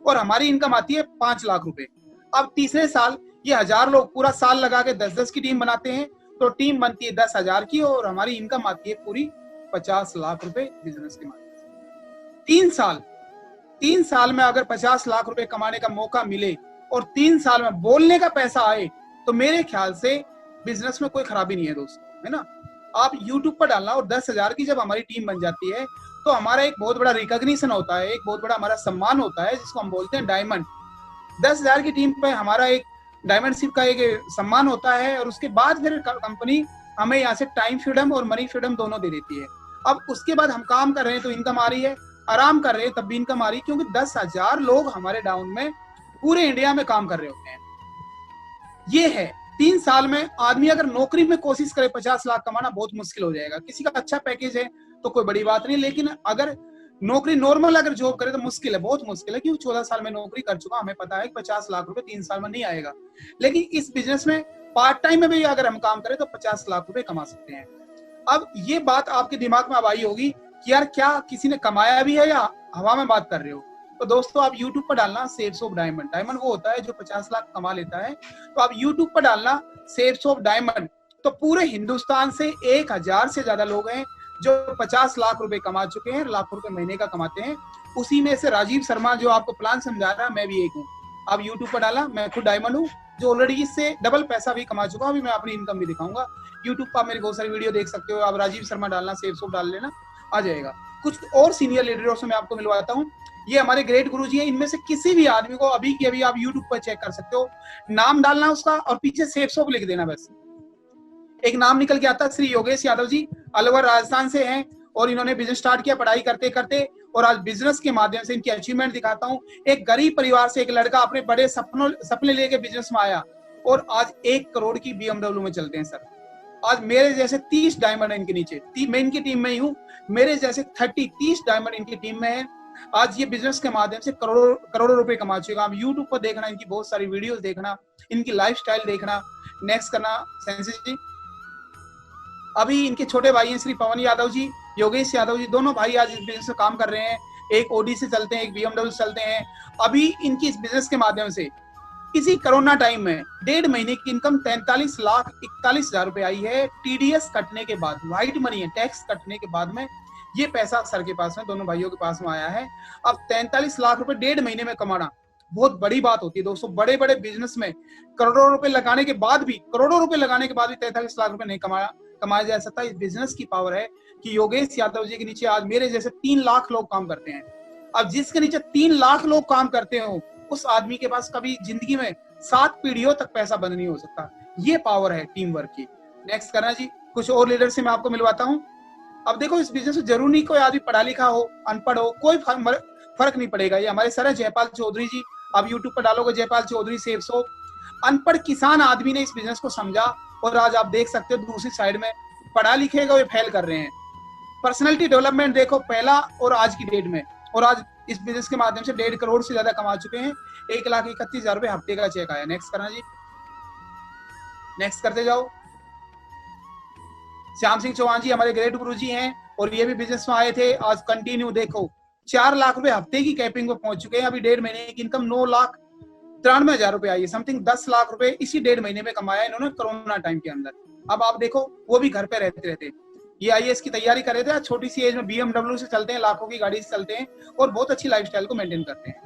और हमारी इनकम आती है 5 लाख रुपए। अब तीसरे साल ये 1000 लोग पूरा साल लगा के 10-10 की टीम बनाते हैं, तो टीम बनती है 10,000 की, और हमारी इनकम आती है पूरी 50 लाख रुपए बिजनेस के माध्यम से। 3 साल में अगर 50 लाख रुपए कमाने का मौका मिले और 3 साल में बोलने का पैसा आए, तो मेरे ख्याल से बिजनेस में कोई खराबी नहीं है दोस्तों, है ना। आप YouTube पर डालना, और 10,000 की जब हमारी टीम बन जाती है तो हमारा एक बहुत बड़ा रिकॉग्निशन होता है, एक बहुत बड़ा हमारा सम्मान होता है, जिसको हम बोलते हैं डायमंड। 10,000 की टीम पे हमारा एक डायमंडशिप का एक सम्मान होता है, और उसके बाद फिर कंपनी हमें यहाँ से टाइम फ्रीडम और मनी फ्रीडम दोनों दे देती है। अब उसके बाद हम काम कर रहे हैं तो इनकम आ रही है, आराम कर रहे हैं तब भी इनकम आ रही है, क्योंकि 10,000 लोग हमारे डाउन में पूरे इंडिया में काम कर रहे होते हैं। ये है 3 साल में आदमी अगर नौकरी में कोशिश करे 50 लाख कमाना बहुत मुश्किल हो जाएगा। किसी का अच्छा पैकेज है तो कोई बड़ी बात नहीं, लेकिन अगर नौकरी नॉर्मल अगर जॉब करे तो मुश्किल है, बहुत मुश्किल है, क्योंकि 14 साल में नौकरी कर चुका, हमें पता है कि 50 लाख रुपए 3 साल में नहीं आएगा। लेकिन इस बिजनेस में पार्ट टाइम में भी अगर हम काम करें तो 50 लाख रुपए कमा सकते हैं। अब ये बात आपके दिमाग में अब आई होगी कि यार क्या किसी ने कमाया भी है या हवा में बात कर रहे हो। तो दोस्तों आप YouTube पर डालना सेव्स ऑफ डायमंड। डायमंड वो होता है जो 50 लाख कमा लेता है। तो आप YouTube पर डालना सेव्स ऑफ डायमंड, तो पूरे हिंदुस्तान से 1000 से ज्यादा लोग हैं जो 50 लाख रुपए कमा चुके हैं, लाखों रुपए महीने का कमाते हैं। उसी में से राजीव शर्मा जो आपको प्लान समझा रहा है, मैं भी एक हूँ। आप YouTube पर डाला, मैं खुद डायमंड हूँ जो ऑलरेडी इससे डबल पैसा भी कमा चुका हूँ। अभी मैं अपनी इनकम भी दिखाऊंगा। YouTube पर आप मेरी बहुत सारी वीडियो देख सकते हो। आप राजीव शर्मा डालना, सेव्स ऑफ डाल लेना, आ जाएगा। कुछ और सीनियर लीडरों से मैं आपको मिलवाता हूँ। ये हमारे ग्रेट गुरुजी हैं। इनमें से किसी भी आदमी को अभी की अभी आप YouTube पर चेक कर सकते हो, नाम डालना उसका और पीछे सेव्स ऑफ लिख देना, बस एक नाम निकल के आता है। श्री योगेश यादव जी अलवर राजस्थान से हैं, और इन्होंने बिजनेस स्टार्ट किया पढ़ाई करते करते, और आज बिजनेस के माध्यम से इनकी अचीवमेंट दिखाता हूँ। एक गरीब परिवार से एक लड़का अपने बड़े सपने लेके बिजनेस में आया, और आज 1 करोड़ की BMW में चलते हैं सर। आज मेरे जैसे 30 डायमंड है इनके नीचे, मैं इनकी टीम में ही हूँ। मेरे जैसे 30 डायमंड इनकी टीम में है। आज ये बिजनेस के माध्यम से करोड़ों रुपए कमा चुके। आप YouTube पर देखना, इनकी बहुत सारी वीडियोस देखना, इनकी लाइफस्टाइल देखना। नेक्स्ट करना सेंसिस जी। अभी इनके छोटे भाई हैं श्री पवन यादव जी, योगेश यादव जी, दोनों भाई आज इस बिजनेस में काम कर रहे हैं। एक ओडी से चलते हैं, एक BMW से चलते हैं। अभी इनकी इस बिजनेस के माध्यम से इसी कोरोना टाइम में 1.5 महीने की इनकम 43,41,000 रुपए आई है। TDS कटने के बाद, व्हाइट मनी है, टैक्स कटने के बाद में ये पैसा सर के पास में, दोनों भाइयों के पास में आया है। अब 43 लाख रुपए 1.5 महीने में कमाना बहुत बड़ी बात होती है दोस्तों। बड़े बड़े बिजनेस में करोड़ों रुपए लगाने के बाद भी 43 लाख रुपए नहीं कमाया जा सकता। इस बिजनेस की पावर है कि योगेश यादव जी के नीचे आज मेरे जैसे 3 लाख लोग काम करते हैं। अब जिसके नीचे 3 लाख लोग काम करते हो, उस आदमी के पास कभी जिंदगी में 7 पीढ़ियों तक पैसा बंद नहीं हो सकता। ये पावर है टीम वर्क की। नेक्स्ट करना जी। कुछ और लीडर से मैं आपको मिलवाता हूँ। अब देखो, इस बिजनेस में जरूर नहीं कोई आदमी पढ़ा लिखा हो, अनपढ़ हो, फर्क नहीं पड़ेगा। ये हमारे सर है जयपाल चौधरी जी, आप यूट्यूब पर डालोगे जयपाल चौधरी सेफ सोप। अनपढ़ किसान आदमी ने इस बिजनेस को समझा और आज आप देख सकते हो दूसरी साइड में पढ़ा लिखेगा वे फेल कर रहे हैं। पर्सनैलिटी डेवलपमेंट देखो पहला और आज की डेट में, और आज इस बिजनेस के माध्यम से 1.5 करोड़ से ज्यादा कमा चुके हैं। 1,31,000 रुपए हफ्ते का चेक आया। नेक्स्ट करना जी, नेक्स्ट करते जाओ। श्याम सिंह चौहान जी हमारे ग्रेट गुरु जी हैं और ये भी बिजनेस में आए थे। आज कंटिन्यू देखो 4 लाख रुपए हफ्ते की कैपिंग में पहुंच चुके हैं। अभी 1.5 महीने की इनकम 9,93,000 रुपए आई है। समथिंग 10 लाख रुपए इसी 1.5 महीने में कमाया इन्होंने कोरोना टाइम के अंदर। अब आप देखो वो भी घर पे रहते रहते ये IAS की तैयारी कर रहे थे। छोटी सी एज में BMW से चलते हैं, लाखों की गाड़ी से चलते हैं और बहुत अच्छी लाइफस्टाइल को मेंटेन करते हैं।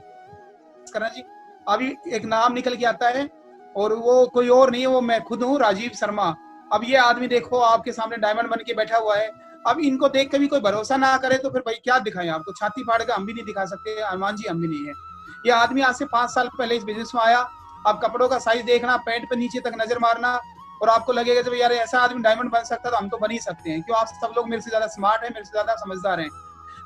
करना जी, अभी एक नाम निकल के आता है और वो कोई और नहीं है, वो मैं खुद हूँ, राजीव शर्मा। अब ये आदमी देखो आपके सामने डायमंड बन के बैठा हुआ है। अब इनको देख के भी कोई भरोसा ना करे तो फिर भाई क्या दिखाएं आपको। छाती फाड़ के हम भी नहीं दिखा सकते, हनुमान जी हम भी नहीं है। ये आदमी आज से 5 साल पहले इस बिजनेस में आया। अब कपड़ों का साइज देखना, पैंट पे नीचे तक नजर मारना और आपको लगेगा जब यार ऐसा आदमी डायमंड बन सकता है तो हम तो बन ही सकते हैं। क्यों, आप सब लोग मेरे से ज्यादा स्मार्ट हैं, मेरे से ज्यादा समझदार हैं।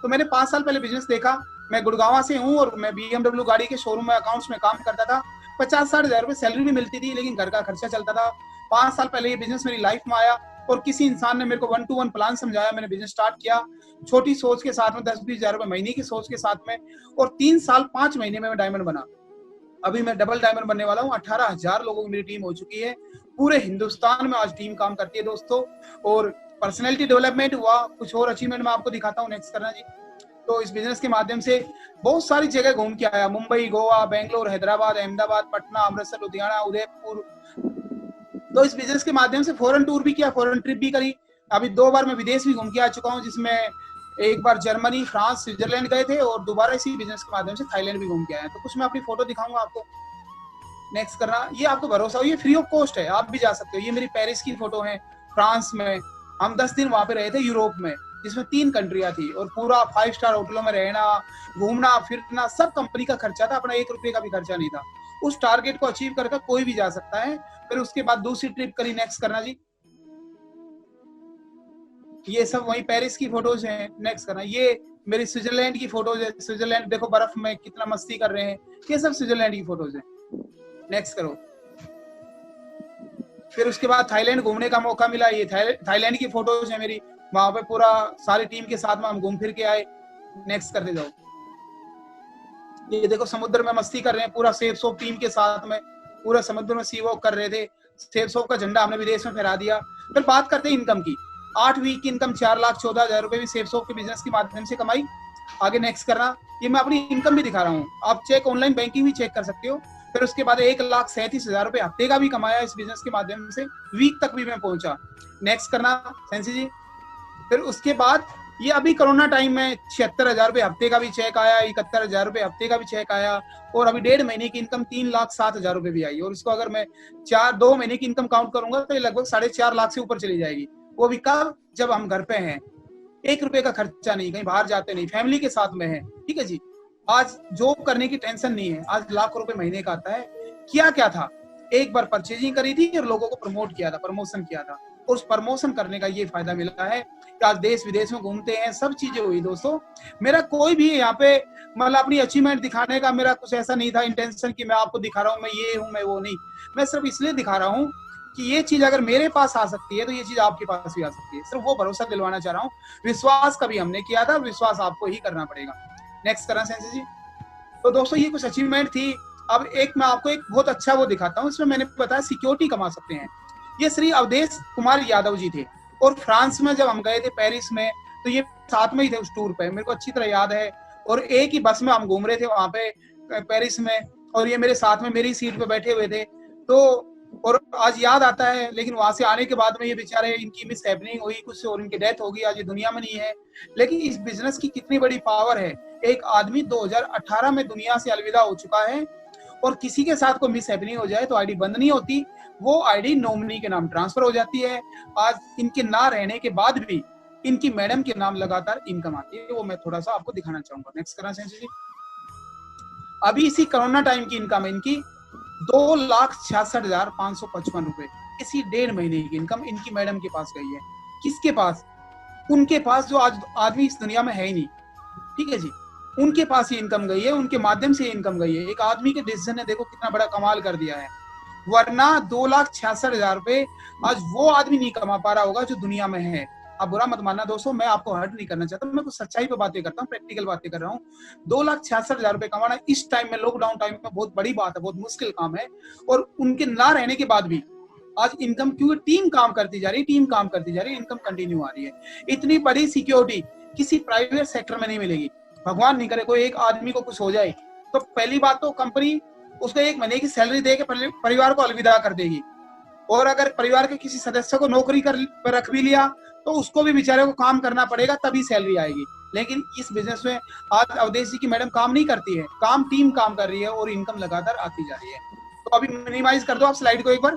तो मैंने 5 साल पहले बिजनेस देखा। मैं गुड़गांव से हूँ और मैं BMW गाड़ी के शोरूम में अकाउंट्स में काम करता था। 50-60 हजार रुपए सैलरी भी मिलती थी लेकिन घर का खर्चा चलता था। 5 साल पहले ये बिजनेस मेरी लाइफ में आया और किसी इंसान ने मेरे को 1 to 1 प्लान समझाया। मैंने बिजनेस स्टार्ट किया छोटी सोच के साथ में, 10-20 हजार रुपए महीने की सोच के साथ में, और 3 साल 5 महीने में मैं डायमंड बना। अभी मैं डबल डायमंड बनने वाला हूँ। 18,000 लोगों की मेरी टीम हो चुकी है। पूरे हिंदुस्तान में आज टीम काम करती है दोस्तों। और पर्सनैलिटी डेवलपमेंट हुआ, कुछ और अचीवमेंट मैं आपको दिखाता हूँ। नेक्स्ट करना जी। तो इस बिजनेस के माध्यम से बहुत सारी जगह घूम के आया, मुंबई, गोवा, बेंगलोर, हैदराबाद, अहमदाबाद, पटना, अमृतसर, लुधियाना, उदयपुर। तो इस बिजनेस के माध्यम से फॉरेन टूर भी किया, फॉरेन ट्रिप भी करी। अभी 2 बार मैं विदेश भी घूम के आ चुका हूँ, जिसमें एक बार जर्मनी, फ्रांस, स्विट्जरलैंड गए थे और दोबारा इसी बिजनेस के माध्यम से थाईलैंड भी घूम के आए। तो कुछ मैं अपनी फोटो दिखाऊंगा आपको। नेक्स्ट करना, ये आपको भरोसा हो, ये फ्री ऑफ कॉस्ट है, आप भी जा सकते हो। ये मेरी पेरिस की फोटो है, फ्रांस में। हम 10 दिन वहां पे रहे थे यूरोप में, जिसमें 3 कंट्रियां थी और पूरा 5 स्टार होटलों में रहना, घूमना फिरना सब कंपनी का खर्चा था, अपना 1 रुपए का भी खर्चा नहीं था। उस टारगेट को अचीव करके कोई भी जा सकता है। फिर उसके बाद दूसरी ट्रिप करी। नेक्स्ट करना जी, ये सब वही पेरिस की फोटोज हैं। नेक्स्ट करना, ये मेरी स्विट्जरलैंड की फोटोज है। स्विट्जरलैंड देखो बर्फ में कितना मस्ती कर रहे हैं, ये सब स्विट्जरलैंड की फोटोज हैं। नेक्स्ट करो। फिर उसके बाद थाईलैंड घूमने का मौका मिला। ये थाईलैंड की फोटोज है मेरी, वहां पे पूरा सारी टीम के साथ में हम घूम फिर के आए। नेक्स्ट करते जाओ। ये देखो समुद्र में मस्ती कर रहे हैं, पूरा सेफ सोप टीम के साथ में पूरा समुद्र में सी वॉक कर रहे थे। सेफ सोप का झंडा हमने विदेश में फहरा दिया। फिर बात करते हैं इनकम की। 8 वीक की इनकम 4,14,000 रुपए भी सेफ सोप के बिजनेस के माध्यम से कमाई। आगे नेक्स्ट करना, ये मैं अपनी इनकम भी दिखा रहा हूँ, आप चेक ऑनलाइन बैंकिंग भी चेक कर सकते हो। फिर उसके बाद 1,37,000 रुपए हफ्ते का भी कमाया इस बिजनेस के माध्यम से, वीक तक भी मैं पहुंचा। नेक्स्ट करना सेंसी जी। फिर उसके बाद ये अभी कोरोना टाइम में 76,000 रुपए हफ्ते का भी चेक आया, 71,000 रुपए हफ्ते का भी चेक आया और अभी 1.5 महीने की इनकम 3,07,000 रुपए भी आई। और इसको अगर मैं 2 महीने की इनकम काउंट करूंगा तो ये लगभग 4.5 लाख से ऊपर चली जाएगी। वो भी कब, जब हम घर पे हैं, 1 रुपए का खर्चा नहीं, कहीं बाहर जाते नहीं, फैमिली के साथ में है। ठीक है जी। आज जॉब करने की टेंशन नहीं है, आज लाखों रुपए महीने का आता है। किया क्या था, एक बार परचेजिंग करी थी और लोगों को प्रमोट किया था, प्रमोशन किया था। और उस प्रमोशन करने का ये फायदा मिला है कि आज देश विदेश में घूमते हैं, सब चीजें हुई दोस्तों। मेरा कोई भी यहाँ पे मतलब अपनी अचीवमेंट दिखाने का मेरा कुछ ऐसा नहीं था इंटेंशन कि मैं आपको दिखा रहा हूँ मैं ये हूँ मैं वो नहीं। मैं सिर्फ इसलिए दिखा रहा हूँ कि ये चीज अगर मेरे पास आ सकती है तो ये चीज आपके पास भी आ सकती है। सिर्फ वो भरोसा दिलवाना चाह रहा हूँ। विश्वास कभी हमने किया था, विश्वास आपको ही करना पड़ेगा। नेक्स्ट करना सेंसी जी। तो दोस्तों ये कुछ अचीवमेंट थी। अब एक मैं आपको एक बहुत अच्छा वो दिखाता हूँ, इसमें मैंने बताया सिक्योरिटी कमा सकते हैं। ये श्री अवधेश कुमार यादव जी थे और फ्रांस में जब हम गए थे पेरिस में, तो ये साथ में ही थे उस टूर पे, मेरे को अच्छी तरह याद है। और एक ही बस में हम घूम रहे थे वहां पे पेरिस में, और ये मेरे साथ में मेरी सीट पे बैठे हुए थे। तो और आज याद आता है, लेकिन वहां से आने के बाद में ये बेचारे, इनकी मिस हैपनिंग हुई कुछ और इनकी डेथ हो गई, आज ये दुनिया में नहीं है। लेकिन इस बिजनेस की कितनी बड़ी पावर है। एक आदमी 2018 में दुनिया से अलविदा हो चुका है और किसी के साथ कोई मिस हैपनिंग हो जाए तो आईडी बंद नहीं होती, वो आईडी नॉमिनी के नाम ट्रांसफर हो जाती है। आज इनके ना रहने के बाद भी इनकी मैडम के नाम लगातार इनकम आती है, वो मैं थोड़ा सा आपको दिखाना चाहूंगा। नेक्स्ट करना सेंसी जी। अभी इसी कोरोना टाइम की इनकम है इनकी 2,66,555 रुपए। इसी 1.5 महीने की इनकम इनकी मैडम के पास गई है। किसके पास? उनके पास जो आज आदमी इस दुनिया में है ही नहीं। ठीक है जी। उनके पास ये इनकम गई है, उनके माध्यम से इनकम गई है। एक आदमी के डिसीजन ने देखो कितना बड़ा कमाल कर दिया है, वरना 2,66,000 रुपए आज वो आदमी नहीं कमा पा रहा होगा जो दुनिया में है। अब बुरा मत मानना दोस्तों, मैं आपको हर्ट नहीं करना चाहता, मैं कुछ सच्चाई पे बातें करता हूँ, प्रैक्टिकल बातें कर रहा हूँ। 2,66,000 रुपए कमाना इस टाइम में, लॉकडाउन टाइम में बहुत बड़ी बात है, बहुत मुश्किल काम है। और उनके ना रहने के बाद भी आज इनकम, क्योंकि टीम काम करती जा रही है, टीम काम करती जा रही है, इनकम कंटिन्यू आ रही है। इतनी बड़ी सिक्योरिटी किसी प्राइवेट सेक्टर में नहीं मिलेगी। भगवान नहीं करे कोई एक आदमी को कुछ हो जाए तो पहली बात तो कंपनी उसको 1 महीने की सैलरी दे के परिवार को अलविदा कर देगी। और अगर परिवार के किसी सदस्य को नौकरी कर रख भी लिया तो उसको भी बेचारे को काम करना पड़ेगा, तभी सैलरी आएगी। लेकिन इस बिजनेस में आज अवधेश जी की मैडम काम नहीं करती है, काम टीम काम कर रही है और इनकम लगातार आती जा रही है। तो अभी मिनिमाइज कर दो आप स्लाइड को एक बार।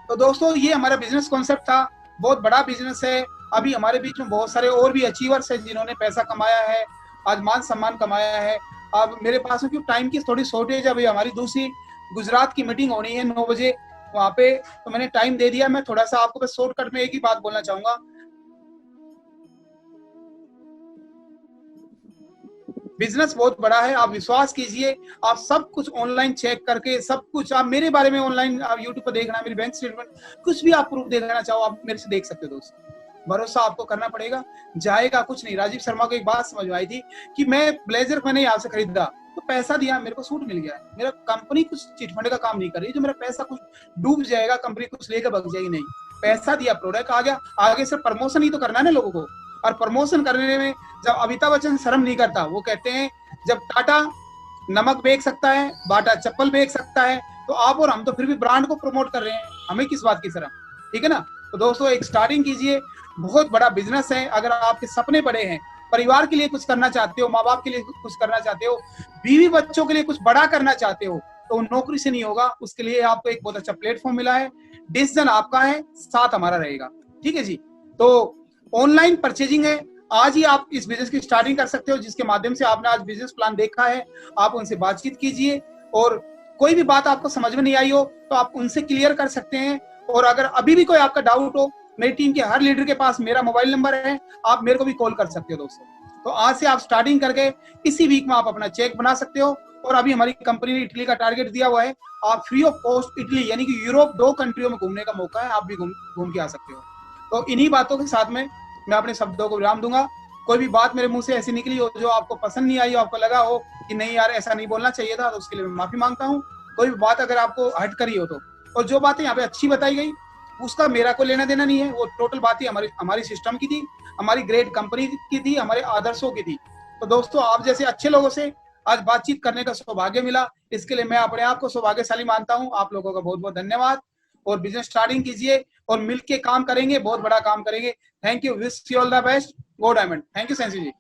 तो दोस्तों ये हमारा बिजनेस कॉन्सेप्ट था, बहुत बड़ा बिजनेस है। अभी हमारे बीच में बहुत सारे और भी अचीवर्स हैं जिन्होंने पैसा कमाया है, आज मान सम्मान कमाया है। अब मेरे पास में क्यों टाइम की थोड़ी शॉर्टेज है, अभी हमारी दूसरी गुजरात की मीटिंग होनी है 9 बजे वहां पे, तो मैंने टाइम दे दिया। मैं थोड़ा सा आपको बस शॉर्टकट में एक ही बात बोलना चाहूंगा, बिजनेस बहुत बड़ा है, आप विश्वास कीजिए। आप सब कुछ ऑनलाइन चेक करके, सब कुछ आप मेरे बारे में ऑनलाइन आप यूट्यूब पर देखना, मेरी बैंक स्टेटमेंट, कुछ भी आप प्रूफ देखना चाहो आप मेरे से देख सकते हो दोस्तों। भरोसा आपको करना पड़ेगा, जाएगा कुछ नहीं। राजीव शर्मा को एक बात समझ में आई थी कि मैं ब्लेजर मैंने यहाँ से खरीदा तो पैसा दिया, मेरे को सूट मिल गया। मेरा कंपनी कुछ चिटफंड का काम नहीं कर रही जो मेरा पैसा कुछ डूब जाएगा, कंपनी कुछ लेकर भाग जाएगी, नहीं। पैसा दिया, प्रोडक्ट आ गया, आगे से प्रमोशन ही तो करना है ना लोगों को। और प्रमोशन करने में जब अमिताभ बच्चन शर्म नहीं करता, वो कहते हैं जब टाटा नमक बेच सकता है, बाटा चप्पल बेच सकता है, तो आप और हम तो फिर भी ब्रांड को प्रमोट कर रहे हैं, हमें किस बात की शर्म, ठीक है ना। तो दोस्तों एक स्टार्टिंग कीजिए, बहुत बड़ा बिजनेस है। अगर आपके सपने बड़े हैं, परिवार के लिए कुछ करना चाहते हो, माँ बाप के लिए कुछ करना चाहते हो, बीवी बच्चों के लिए कुछ बड़ा करना चाहते हो, तो नौकरी से नहीं होगा। उसके लिए आपको एक बहुत अच्छा प्लेटफॉर्म मिला है, डिसीजन आपका है, साथ हमारा रहेगा, ठीक है जी। तो ऑनलाइन परचेजिंग है, आज ही आप इस बिजनेस की स्टार्टिंग कर सकते हो। जिसके माध्यम से आपने आज बिजनेस प्लान देखा है, आप उनसे बातचीत कीजिए, और कोई भी बात आपको समझ में नहीं आई हो तो आप उनसे क्लियर कर सकते हैं। और अगर अभी भी कोई आपका डाउट हो, मेरी टीम के हर लीडर के पास मेरा मोबाइल नंबर है, आप मेरे को भी कॉल कर सकते हो दोस्तों। तो आज से आप स्टार्टिंग करके इसी वीक में आप अपना चेक बना सकते हो। और अभी हमारी कंपनी ने इटली का टारगेट दिया हुआ है, आप फ्री ऑफ कॉस्ट इटली यानी कि यूरोप 2 कंट्रियों में घूमने का मौका है, आप भी घूम के आ सकते हो। तो इन्हीं बातों के साथ में मैं अपने शब्दों को विराम दूंगा। कोई भी बात मेरे मुंह से ऐसी निकली हो जो आपको पसंद नहीं आई हो, आपको लगा हो कि नहीं यार ऐसा नहीं बोलना चाहिए था, तो उसके लिए मैं माफी मांगता हूँ। कोई भी बात अगर आपको हट करी हो तो, और जो बातें यहाँ पे अच्छी बताई गई उसका मेरा कोई लेना देना नहीं है, वो टोटल बातें हमारी सिस्टम की थी, हमारी ग्रेट कंपनी की थी, हमारे आदर्शों की थी। तो दोस्तों आप जैसे अच्छे लोगों से आज बातचीत करने का सौभाग्य मिला, इसके लिए मैं अपने आप को सौभाग्यशाली मानता हूँ। आप लोगों का बहुत बहुत धन्यवाद। और बिजनेस स्टार्टिंग कीजिए और मिलके काम करेंगे, बहुत बड़ा काम करेंगे। Thank you, wish you all the best, go diamond. Thank you sensei ji.